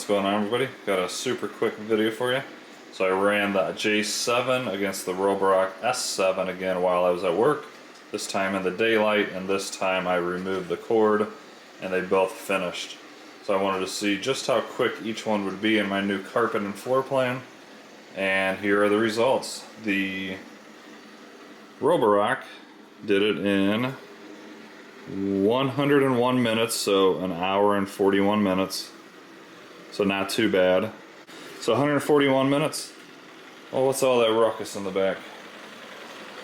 What's going on, everybody? Got a super quick video for you. So I ran the J7 against the Roborock S7 again while I was at work, this time in the daylight, and this time I removed the cord and they both finished. So I wanted to see just how quick each one would be in my new carpet and floor plan, and here are the results. The Roborock did it in 101 minutes, so an hour and 41 minutes. So not too bad. So 141 minutes. Well, what's all that ruckus in the back?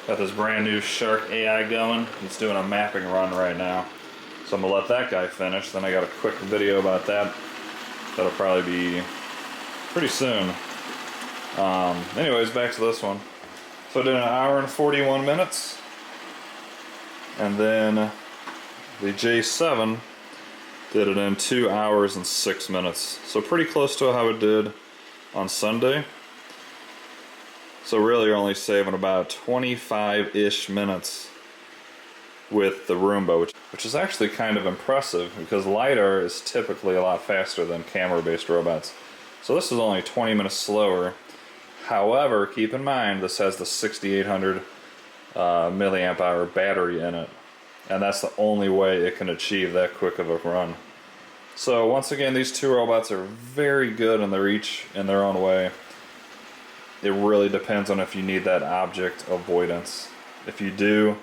Got this brand new Shark AI going. He's doing a mapping run right now. So I'm gonna let that guy finish. Then I got a quick video about that. That'll probably be pretty soon. Anyways, back to this one. So I did an hour and 41 minutes. And then the J7 did it in 2 hours and 6 minutes. So pretty close to how it did on Sunday. So really you're only saving about 25-ish minutes with the Roomba, which is actually kind of impressive because LiDAR is typically a lot faster than camera-based robots. So this is only 20 minutes slower. However, keep in mind this has the 6800 milliamp hour battery in it. And that's the only way it can achieve that quick of a run. So once again, these two robots are very good and they're each in their own way. It really depends on if you need that object avoidance. If you do,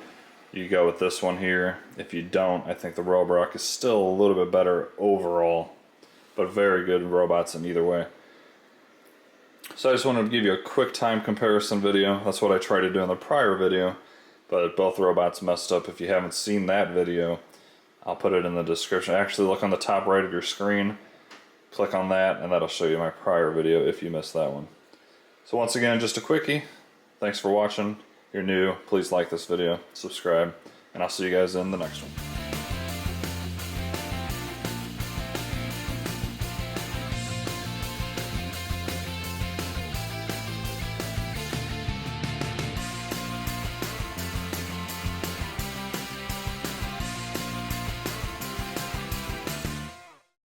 you go with this one here. If you don't, I think the Roborock is still a little bit better overall, but very good robots in either way. So I just wanted to give you a quick time comparison video. That's what I tried to do in the prior video. But both robots messed up. If you haven't seen that video, I'll put it in the description. Actually, look on the top right of your screen, click on that, and that'll show you my prior video if you missed that one. So once again, just a quickie. Thanks for watching. If you're new, please like this video, subscribe, and I'll see you guys in the next one.